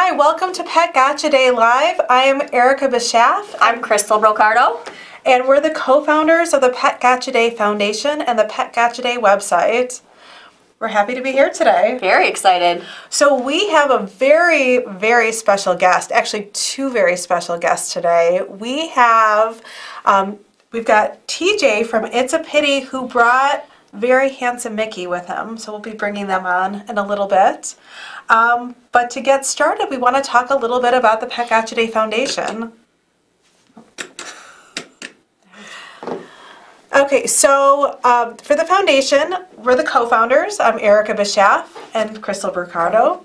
Hi, welcome to Pet Gotcha Day Live. I'm Erica Bischaff. I'm Crystal Brocardo. And we're the co-founders of the Pet Gotcha Day Foundation and the Pet Gotcha Day website. We're happy to be here today. Very excited. So we have a very, very special guest, actually two very special guests today. We've got TJ from It's a Pity who brought very handsome Mickey with him. So we'll be bringing them on in a little bit. But to get started, we want to talk a little bit about the Pet Gotcha Day Foundation. Okay, so for the foundation, we're the co-founders. I'm Erica Bischaff and Crystal Brocardo.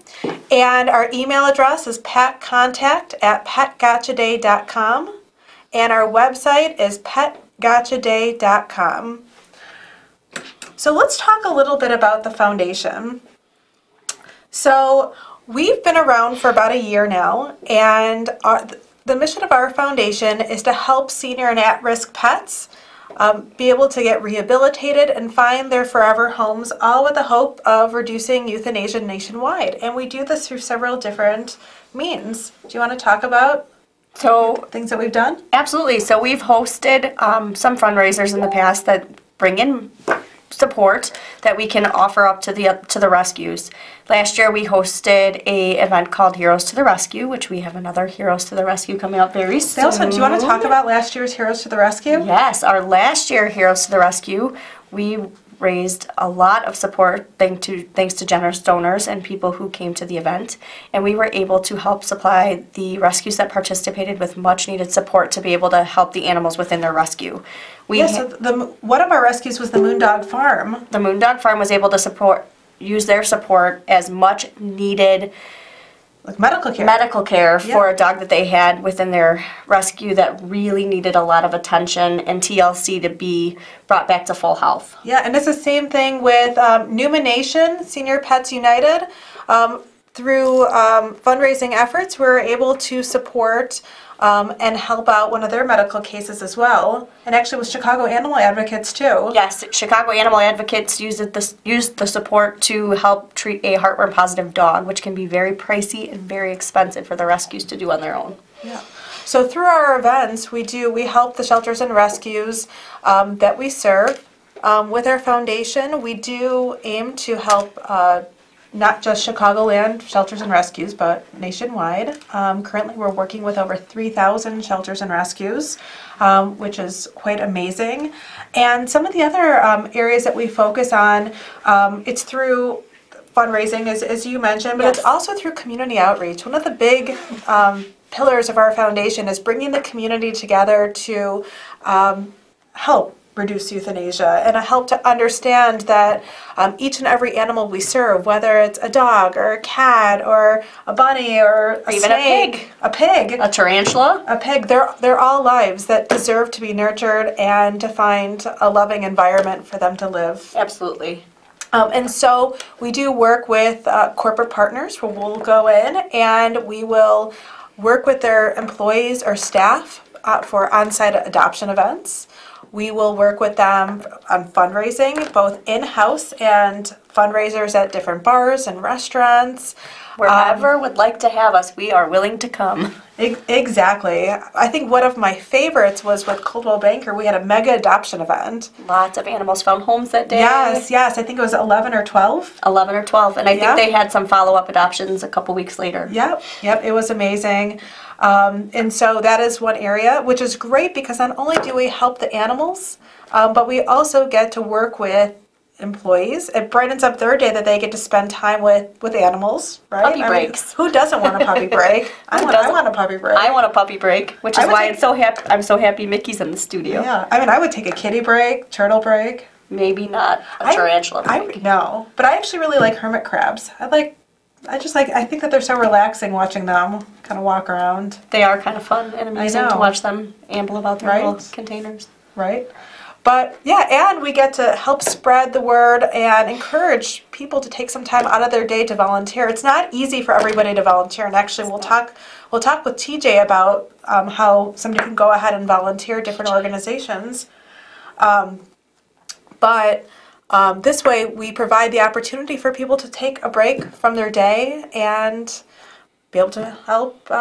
And our email address is petcontact@petgotchaday.com. And our website is petgotchaday.com. So let's talk a little bit about the foundation. So we've been around for about a year now, and the mission of our foundation is to help senior and at-risk pets be able to get rehabilitated and find their forever homes, all with the hope of reducing euthanasia nationwide. And we do this through several different means. Do you want to talk about things that we've done? Absolutely. So we've hosted some fundraisers in the past that bring in support that we can offer up to the rescues. Last year we hosted a event called Heroes to the Rescue, which we have another Heroes to the Rescue coming up very soon. Do you want to talk about last year's Heroes to the Rescue? Yes, our last year Heroes to the Rescue, we raised a lot of support thanks to generous donors and people who came to the event, and we were able to help supply the rescues that participated with much needed support to be able to help the animals within their rescue. So one of our rescues was the Moondog Farm. The Moondog Farm was able to use their support as much needed medical care for a dog that they had within their rescue that really needed a lot of attention and TLC to be brought back to full health. Yeah, and it's the same thing with Newman Nation, Senior Pets United. Through fundraising efforts, we're able to support and help out one of their medical cases as well. And actually with Chicago Animal Advocates too. Yes, Chicago Animal Advocates used the support to help treat a heartworm positive dog, which can be very pricey and very expensive for the rescues to do on their own. Yeah. So through our events, we help the shelters and rescues that we serve. With our foundation, we do aim to help not just Chicagoland shelters and rescues, but nationwide. Currently, we're working with over 3,000 shelters and rescues, which is quite amazing. And some of the other areas that we focus on, it's through fundraising, as you mentioned, but It's also through community outreach. One of the big pillars of our foundation is bringing the community together to help reduce euthanasia and help to understand that each and every animal we serve, whether it's a dog or a cat or a bunny or a even snake, a pig, a tarantula, a pig, they're all lives that deserve to be nurtured and to find a loving environment for them to live. Absolutely. And so we do work with corporate partners where we'll go in and we will work with their employees or staff for on-site adoption events. We will work with them on fundraising, both in-house and fundraisers at different bars and restaurants. Wherever would like to have us, we are willing to come. Exactly. I think one of my favorites was with Coldwell Banker. We had a mega adoption event. Lots of animals found homes that day. Yes. I think it was 11 or 12. 11 or 12. And I think they had some follow-up adoptions a couple weeks later. Yep. It was amazing. And so that is one area, which is great because not only do we help the animals, but we also get to work with employees. It brightens up their day that they get to spend time with animals, right? Puppy breaks. Who doesn't want a puppy break? I want a puppy break. I want a puppy break, which is why I'm so happy Mickey's in the studio. Yeah, I would take a kitty break, turtle break. Maybe not a tarantula break. No, but I actually really like hermit crabs. I think that they're so relaxing watching them kind of walk around. They are kind of fun and amusing to watch them amble about their little containers. Right. But yeah, and we get to help spread the word and encourage people to take some time out of their day to volunteer. It's not easy for everybody to volunteer, and actually we'll talk with TJ about how somebody can go ahead and volunteer different organizations. But this way we provide the opportunity for people to take a break from their day and be able to help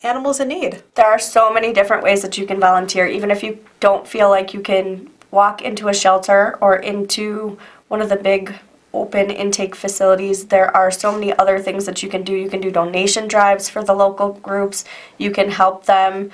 animals in need. There are so many different ways that you can volunteer, even if you don't feel like you can walk into a shelter or into one of the big open intake facilities. There are so many other things that you can do. You can do donation drives for the local groups. You can help them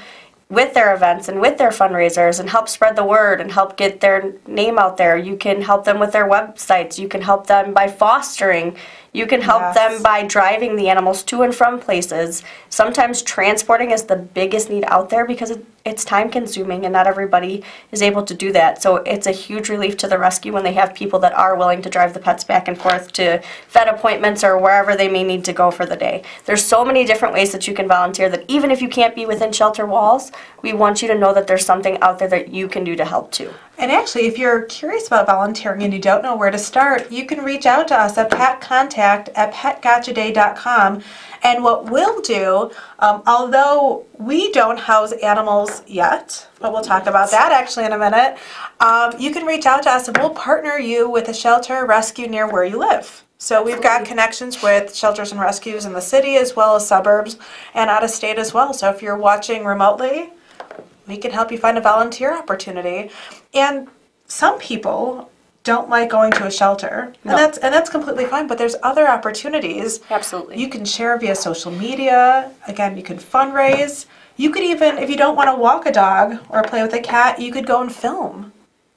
with their events and with their fundraisers and help spread the word and help get their name out there. You can help them with their websites. You can help them by fostering. You can help them by driving the animals to and from places. Sometimes transporting is the biggest need out there because it's time consuming and not everybody is able to do that. So it's a huge relief to the rescue when they have people that are willing to drive the pets back and forth to vet appointments or wherever they may need to go for the day. There's so many different ways that you can volunteer that even if you can't be within shelter walls, we want you to know that there's something out there that you can do to help too. And actually, if you're curious about volunteering and you don't know where to start, you can reach out to us at petcontact@petgotchaday.com. And what we'll do, although we don't house animals yet, but we'll talk about that actually in a minute, you can reach out to us and we'll partner you with a shelter or rescue near where you live. So we've got connections with shelters and rescues in the city as well as suburbs and out of state as well. So if you're watching remotely, we can help you find a volunteer opportunity. And some people don't like going to a shelter, and that's completely fine, but there's other opportunities. Absolutely. You can share via social media. Again, you can fundraise. You could even, if you don't want to walk a dog or play with a cat, you could go and film.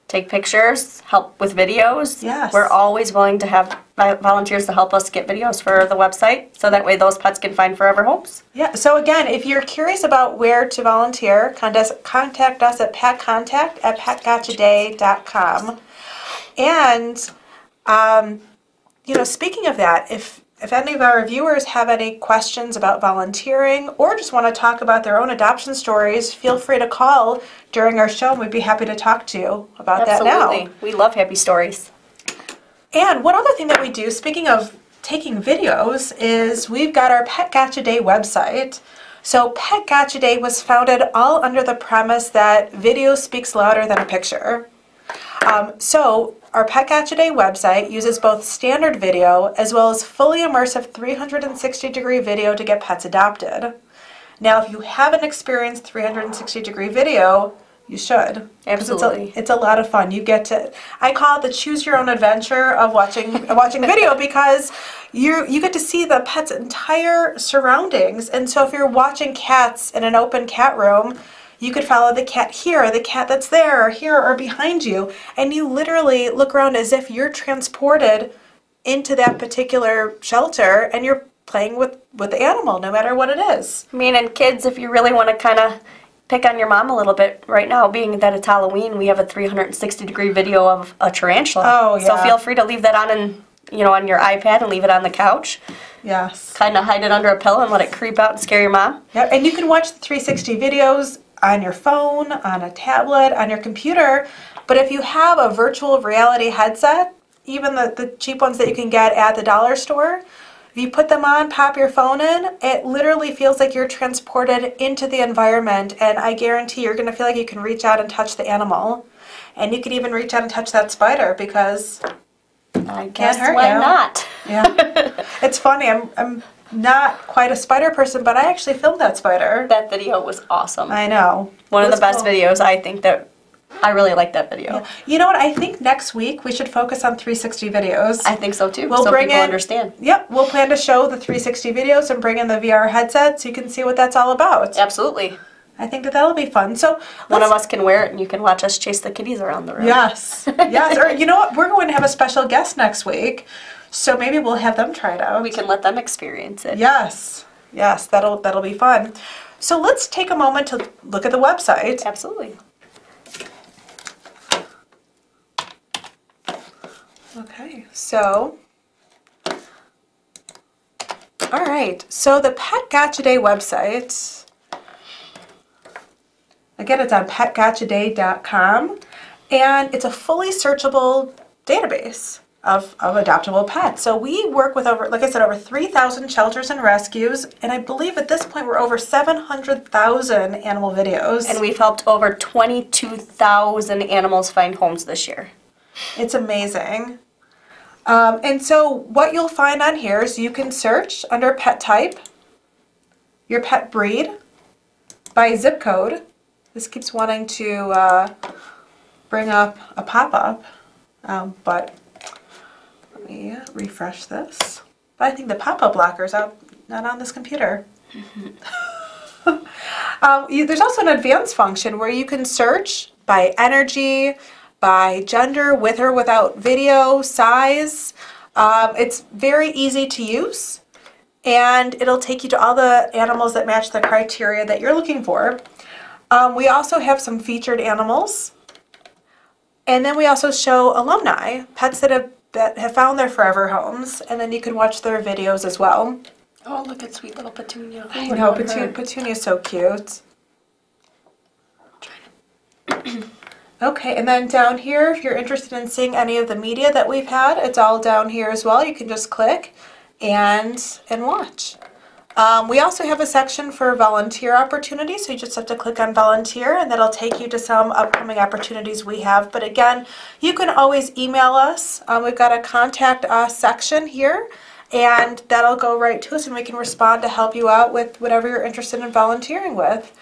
Take pictures, help with videos. Yes. We're always willing to have volunteers to help us get videos for the website, so that way those pets can find forever homes. Yeah, so again, if you're curious about where to volunteer, contact us at petcontact@petgotchaday.com. And, speaking of that, if any of our viewers have any questions about volunteering or just want to talk about their own adoption stories, feel free to call during our show and we'd be happy to talk to you about that now. Absolutely. We love happy stories. And one other thing that we do, speaking of taking videos, is we've got our Pet Gotcha Day website. So Pet Gotcha Day was founded all under the premise that video speaks louder than a picture. So our Pet Gotcha Day website uses both standard video as well as fully immersive 360-degree video to get pets adopted. Now, if you haven't experienced 360-degree video, you should. Absolutely. It's a lot of fun. You get to, I call it the choose your own adventure of watching video because you get to see the pet's entire surroundings. And so if you're watching cats in an open cat room, you could follow the cat here, the cat that's there, or here, or behind you, and you literally look around as if you're transported into that particular shelter and you're playing with the animal, no matter what it is. I mean, and kids, if you really want to kind of pick on your mom a little bit right now, being that it's Halloween, we have a 360-degree video of a tarantula. Oh, yeah. So feel free to leave that on on your iPad and leave it on the couch. Yes. Kind of hide it under a pillow and let it creep out and scare your mom. Yeah, and you can watch the 360 videos on your phone, on a tablet, on your computer. But if you have a virtual reality headset, even the cheap ones that you can get at the dollar store, if you put them on, pop your phone in, it literally feels like you're transported into the environment, and I guarantee you're going to feel like you can reach out and touch the animal. And you can even reach out and touch that spider because I can't hurt why you. not? Yeah. It's funny, I'm not quite a spider person, but I actually filmed that spider. That video was awesome. I know. One of the best cool. videos, I think, that I really like that video. Yeah. You know what? I think next week we should focus on 360 videos. I think so too. We'll so bring people in, understand. Yep, we'll plan to show the 360 videos and bring in the VR headset so you can see what that's all about. Absolutely. I think that'll be fun. So one of us can wear it and you can watch us chase the kitties around the room. Yes. Yes. Or you know what? We're going to have a special guest next week. So maybe we'll have them try it out. We can let them experience it. Yes. Yes, that'll be fun. So let's take a moment to look at the website. Absolutely. Okay, so, all right, so the Pet Gotcha Day website, again, it's on petgotchaday.com, and it's a fully searchable database of adoptable pets. So we work with over 3,000 shelters and rescues, and I believe at this point we're over 700,000 animal videos. And we've helped over 22,000 animals find homes this year. It's amazing. And so what you'll find on here is you can search under pet type, your pet breed by zip code. This keeps wanting to bring up a pop-up, but let me refresh this. But I think the pop-up blocker's out, not on this computer. There's also an advanced function where you can search by energy, by gender, with or without video, size. It's very easy to use, and it'll take you to all the animals that match the criteria that you're looking for. We also have some featured animals, and then we also show alumni, pets that have found their forever homes, and then you can watch their videos as well. Oh, look at sweet little Petunia. I know, Petunia's so cute. Okay, and then down here, if you're interested in seeing any of the media that we've had, it's all down here as well. You can just click and watch. We also have a section for volunteer opportunities, so you just have to click on volunteer, and that'll take you to some upcoming opportunities we have. But again, you can always email us. We've got a contact us section here, and that'll go right to us, and we can respond to help you out with whatever you're interested in volunteering with.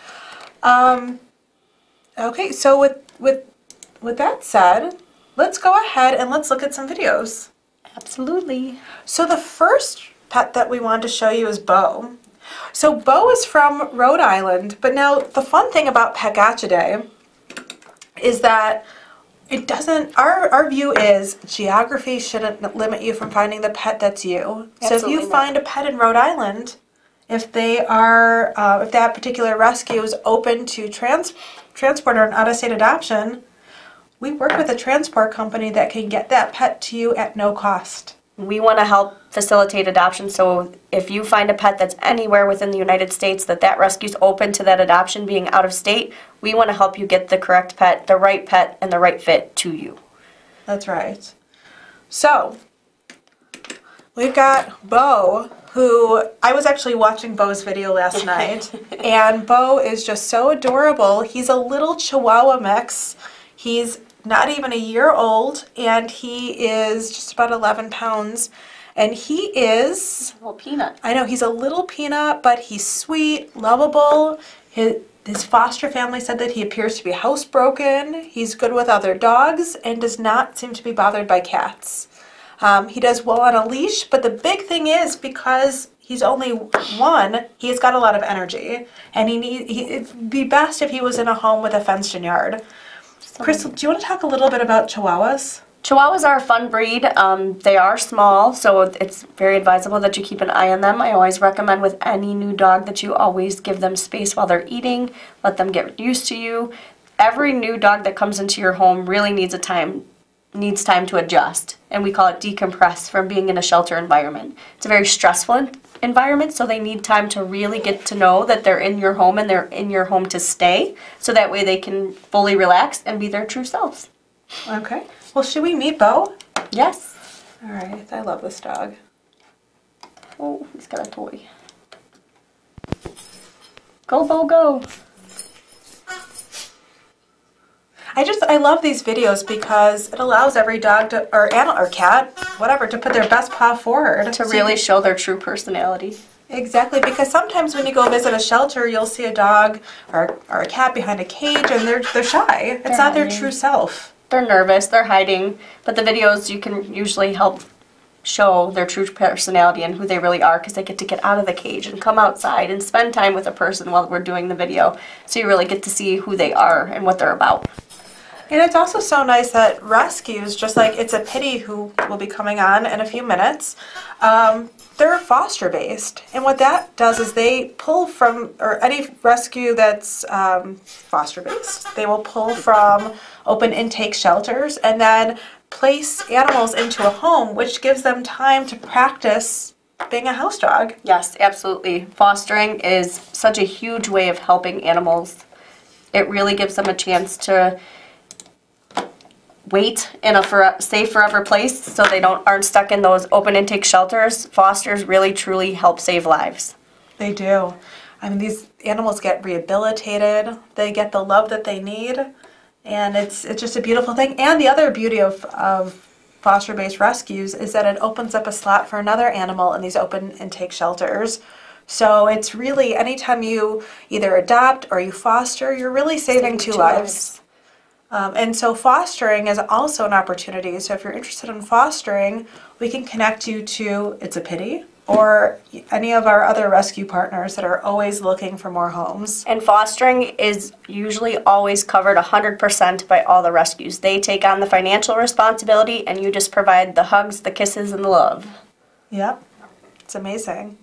Okay, so with that said, let's go ahead and let's look at some videos. Absolutely. So the first pet that we wanted to show you is Bo. So Bo is from Rhode Island, but now the fun thing about Pet Gotcha Day is that it doesn't, our view is geography shouldn't limit you from finding the pet that's you. Absolutely so if you find a pet in Rhode Island, if they are, if that particular rescue is open to transport or an out-of-state adoption, we work with a transport company that can get that pet to you at no cost. We want to help facilitate adoption, so if you find a pet that's anywhere within the United States that rescue's open to that adoption being out of state, we want to help you get the correct pet, and the right fit to you. That's right. So, we've got Bo, who, I was actually watching Bo's video last night, and Bo is just so adorable. He's a little Chihuahua mix. He's not even a year old, and he is just about 11 pounds. And he is... A little peanut. I know, he's a little peanut, but he's sweet, lovable. His foster family said that he appears to be housebroken. He's good with other dogs and does not seem to be bothered by cats. He does well on a leash, but the big thing is because he's only one, he's got a lot of energy. And it'd be best if he was in a home with a fenced-in yard. Crystal, do you want to talk a little bit about Chihuahuas? Chihuahuas are a fun breed. They are small, so it's very advisable that you keep an eye on them. I always recommend with any new dog that you always give them space while they're eating, let them get used to you. Every new dog that comes into your home really needs time to adjust, and we call it decompress from being in a shelter environment. It's a very stressful environment, so they need time to really get to know that they're in your home and they're in your home to stay, so that way they can fully relax and be their true selves. Okay. Well, should we meet Bo? Yes. All right. I love this dog. Oh, he's got a toy. Go, Bo, go. I love these videos because it allows every dog to, or animal, or cat, whatever, to put their best paw forward. To really show their true personality. Exactly, because sometimes when you go visit a shelter, you'll see a dog or a cat behind a cage and they're shy. It's not their true self. They're nervous, they're hiding, but the videos you can usually help show their true personality and who they really are, because they get out of the cage and come outside and spend time with a person while we're doing the video. So you really get to see who they are and what they're about. And it's also so nice that rescues, just like It's a Pity, who will be coming on in a few minutes, they're foster based. And what that does is they pull from, or any rescue that's foster based, they will pull from open intake shelters and then place animals into a home, which gives them time to practice being a house dog. Yes, absolutely. Fostering is such a huge way of helping animals. It really gives them a chance to wait in a safe forever place so they aren't stuck in those open intake shelters. Fosters really truly help save lives. They do. I mean, these animals get rehabilitated, they get the love that they need, and it's just a beautiful thing. And the other beauty of foster-based rescues is that it opens up a slot for another animal in these open intake shelters. So it's really, anytime you either adopt or you foster, you're really saving two lives. And so fostering is also an opportunity. So if you're interested in fostering, we can connect you to It's a Pity or any of our other rescue partners that are always looking for more homes. And fostering is usually always covered 100% by all the rescues. They take on the financial responsibility and you just provide the hugs, the kisses, and the love. Yep, it's amazing.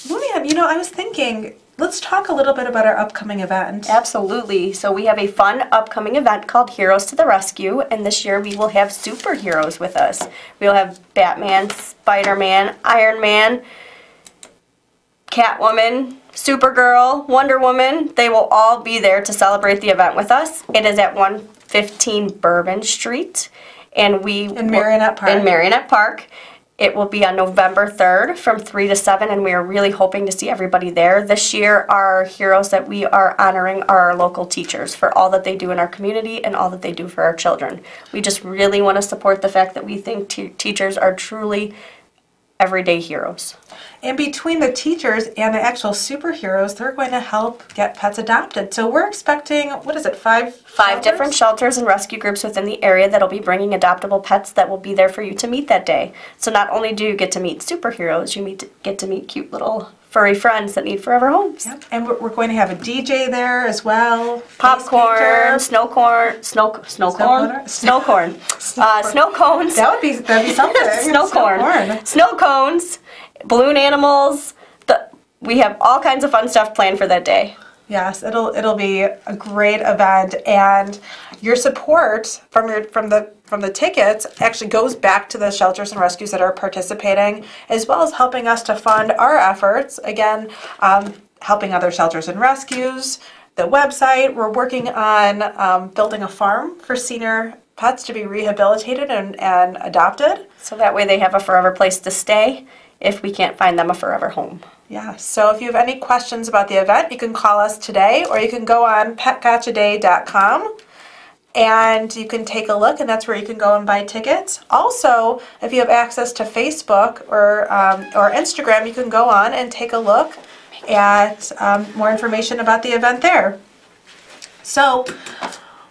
Moving on, I was thinking, let's talk a little bit about our upcoming event. Absolutely. So we have a fun upcoming event called Heroes to the Rescue, and this year we will have superheroes with us. We'll have Batman, Spider-Man, Iron Man, Catwoman, Supergirl, Wonder Woman. They will all be there to celebrate the event with us. It is at 115 Bourbon Street, and in Marionette Park. It will be on November 3rd from 3 to 7, and we are really hoping to see everybody there. This year, our heroes that we are honoring are our local teachers for all that they do in our community and all that they do for our children. We just really want to support the fact that we think teachers are truly everyday heroes. And between the teachers and the actual superheroes, they're going to help get pets adopted. So we're expecting, five different shelters and rescue groups within the area that'll be bringing adoptable pets that will be there for you to meet that day. So not only do you get to meet superheroes, you get to meet cute little furry friends that need forever homes. Yep. And we're going to have a DJ there as well. Popcorn, snow cones. That'd be something. Snow cones, balloon animals. We have all kinds of fun stuff planned for that day. Yes, it'll be a great event, and your support from the tickets actually goes back to the shelters and rescues that are participating, as well as helping us to fund our efforts. Again, helping other shelters and rescues. The website, we're working on building a farm for senior pets to be rehabilitated and adopted. So that way they have a forever place to stay if we can't find them a forever home. Yeah, so if you have any questions about the event, you can call us today, or you can go on petgotchaday.com and you can take a look, and that's where you can go and buy tickets. Also, if you have access to Facebook or Instagram, you can go on and take a look at more information about the event there. So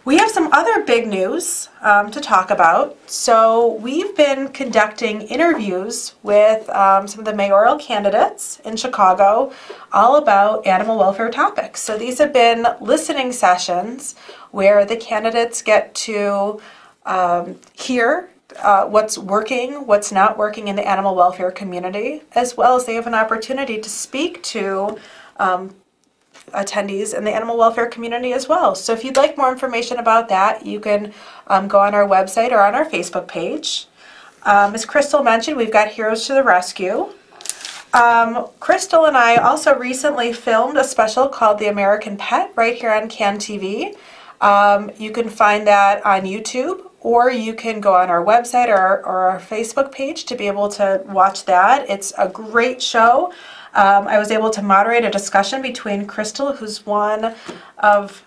we have some other big news to talk about. So we've been conducting interviews with some of the mayoral candidates in Chicago all about animal welfare topics. So these have been listening sessions where the candidates get to hear what's working, what's not working in the animal welfare community, as well as they have an opportunity to speak to attendees in the animal welfare community as well. So if you'd like more information about that, you can go on our website or on our Facebook page. As Crystal mentioned, we've got Heroes to the Rescue. Crystal and I also recently filmed a special called The American Pet right here on CAN TV. You can find that on YouTube, or you can go on our website or our Facebook page to be able to watch that. It's a great show. I was able to moderate a discussion between Crystal, who's one of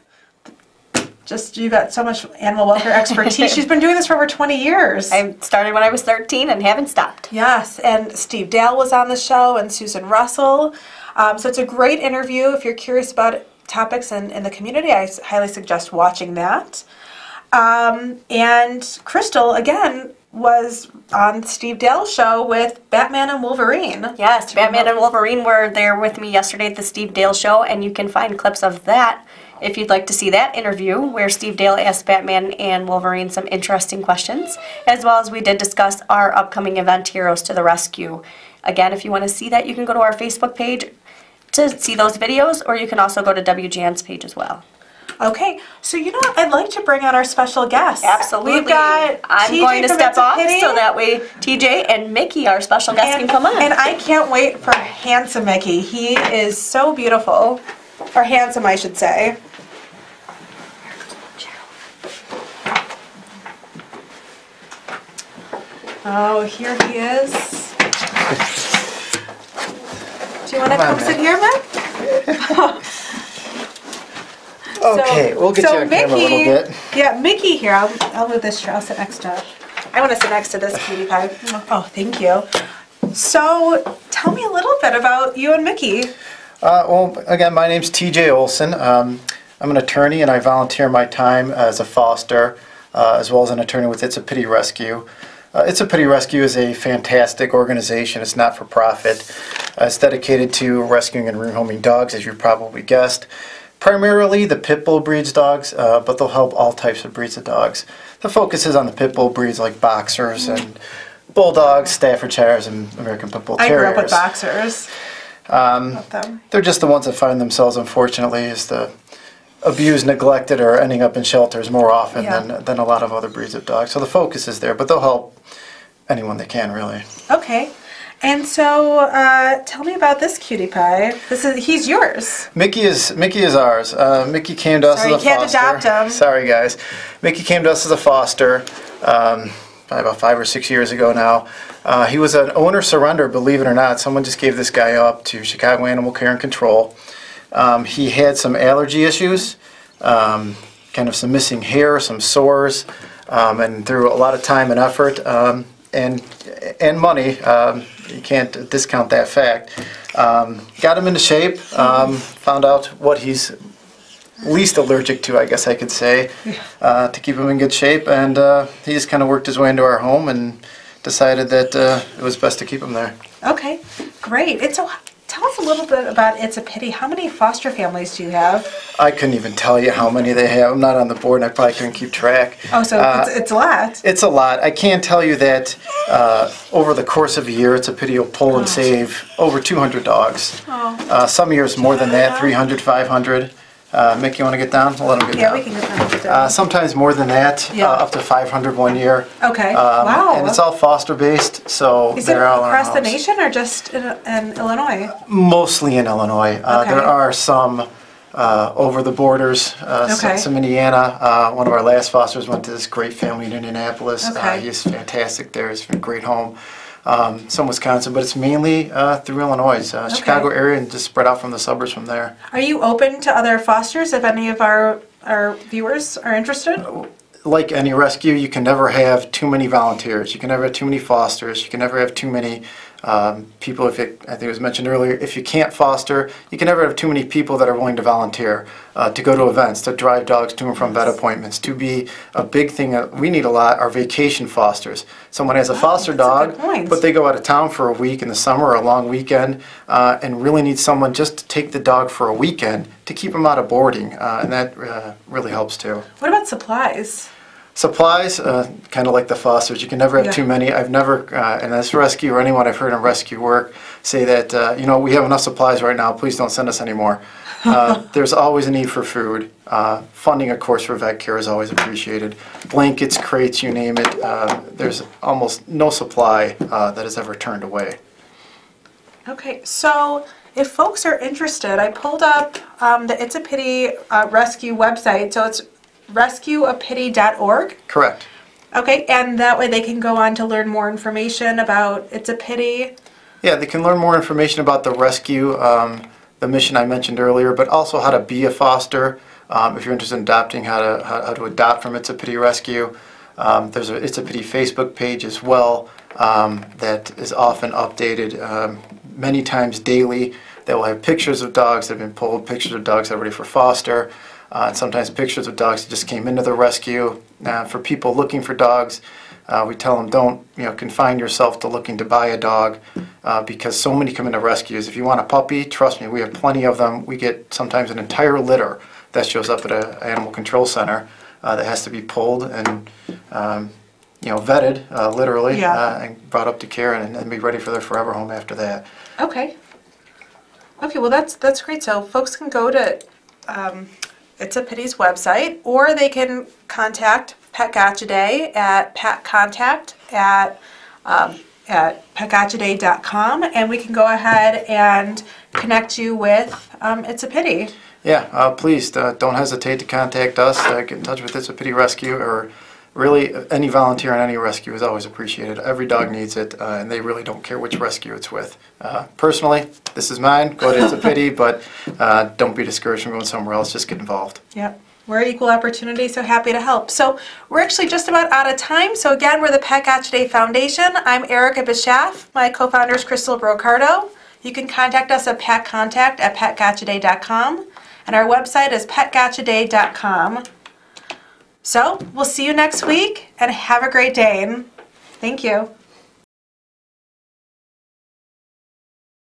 you've got so much animal welfare expertise. She's been doing this for over 20 years. I started when I was 13 and haven't stopped. Yes, and Steve Dale was on the show, and Susan Russell. So it's a great interview. If you're curious about topics in the community, I highly suggest watching that. And Crystal, again, was on Steve Dale's show with Batman and Wolverine. Yes, Batman and Wolverine were there with me yesterday at the Steve Dale show, and you can find clips of that if you'd like to see that interview where Steve Dale asked Batman and Wolverine some interesting questions, as well as we did discuss our upcoming event, Heroes to the Rescue. Again, if you want to see that, you can go to our Facebook page to see those videos, or you can also go to WGN's page as well. Okay, so you know what? I'd like to bring on our special guest. Absolutely. We've got I'm TJ going to step off Kitty, so that way TJ and Mickey, our special guest, can come on. And I can't wait for handsome Mickey. He is so beautiful. Or handsome, I should say. Oh, here he is. Do you want to come sit here, Mick? Okay, we'll get you on camera a little bit. Yeah, Mickey here. I'll move this chair. I'll sit next to. I want to sit next to this cutie pie. Oh, thank you. So, tell me a little bit about you and Mickey. Well, again, my name's TJ Olson. I'm an attorney, and I volunteer my time as a foster, as well as an attorney with It's a Pity Rescue. It's a Pity Rescue is a fantastic organization. It's not for profit. It's dedicated to rescuing and rehoming dogs, as you probably guessed. Primarily the pit bull breeds dogs, but they'll help all types of breeds of dogs. The focus is on the pit bull breeds like boxers and bulldogs, Staffordshires, and American Pit Bull I Terriers. grew up with boxers. Love them. They're just the ones that find themselves, unfortunately, as the abused, neglected, or ending up in shelters more often than a lot of other breeds of dogs. So the focus is there, but they'll help anyone they can, really. Okay. And so, tell me about this cutie pie. He's yours. Mickey is ours. Mickey came to us as a foster. Sorry, you can't adopt him. Sorry, guys. Mickey came to us as a foster probably about 5 or 6 years ago now. He was an owner surrender, believe it or not. Someone just gave this guy up to Chicago Animal Care and Control. He had some allergy issues, kind of some missing hair, some sores, and through a lot of time and effort and money, you can't discount that fact. Got him into shape, found out what he's least allergic to, I guess I could say, to keep him in good shape, and he just kind of worked his way into our home and decided that it was best to keep him there. Okay, great. And so tell us a little bit about It's a Pity. How many foster families do you have? I couldn't even tell you how many they have. I'm not on the board, and I probably couldn't keep track. Oh, so it's a lot. It's a lot. I can tell you that over the course of a year, It's a Pity will pull and save over 200 dogs. Oh. Some years more than that, 300, 500. Mick, you want to get down? We'll let him get down. Yeah, we can get down. Sometimes more than that, up to 500 one year. Okay, wow. And it's all foster-based, so Is it they're all in our across the house. nation or just in Illinois? Mostly in Illinois. Okay. There are some over the borders, some Indiana. One of our last fosters went to this great family in Indianapolis. Okay. He's fantastic there. It's been a great home. Some Wisconsin, but it's mainly through Illinois, Chicago area, and just spread out from the suburbs from there. Are you open to other fosters if any of our viewers are interested? Like any rescue, you can never have too many volunteers. You can never have too many fosters. You can never have too many people. I think it was mentioned earlier, if you can't foster, you can never have too many people that are willing to volunteer, to go to events, to drive dogs to and from vet appointments, to be a big thing that we need a lot are vacation fosters. Someone has a foster dog, but they go out of town for a week in the summer or a long weekend, and really need someone just to take the dog for a weekend to keep them out of boarding, and that really helps too. What about supplies? Supplies, kind of like the fosters, you can never have too many. I've never, in this rescue or anyone I've heard in rescue work, say that, we have enough supplies right now, please don't send us any more. There's always a need for food. Funding, of course, for vet care is always appreciated. Blankets, crates, you name it. There's almost no supply that is ever turned away. Okay, so if folks are interested, I pulled up the It's a Pity rescue website, so it's rescueapity.org. Correct. Okay, and that way they can go on to learn more information about It's a Pity. Yeah, they can learn more information about the rescue, the mission I mentioned earlier, but also how to be a foster. If you're interested in adopting, how to adopt from It's a Pity Rescue. There's a It's a Pity Facebook page as well that is often updated many times daily. That will have pictures of dogs that have been pulled, pictures of dogs that are ready for foster. And sometimes pictures of dogs that just came into the rescue. For people looking for dogs, we tell them don't confine yourself to looking to buy a dog because so many come into rescues. If you want a puppy, trust me, we have plenty of them. We get sometimes an entire litter that shows up at an animal control center that has to be pulled and vetted literally and brought up to care and be ready for their forever home after that. Okay. Okay, well that's great. So folks can go to It's a Pity's website, or they can contact Pet Gotcha Day at petgotchaday.com, and we can go ahead and connect you with It's a Pity. Yeah, please don't hesitate to contact us. Get in touch with It's a Pity Rescue, or really any volunteer on any rescue is always appreciated. Every dog needs it, and they really don't care which rescue it's with. Personally, this is mine. Go to It's a Pity, but don't be discouraged from going somewhere else. Just get involved. Yep. We're equal opportunity, so happy to help. So we're actually just about out of time. So again, we're the Pet Gotcha Day Foundation. I'm Erica Bischaff. My co-founder is Crystal Brocardo. You can contact us at petcontact@petgotchaday.com. And our website is petgotchaday.com. So we'll see you next week and have a great day. Thank you.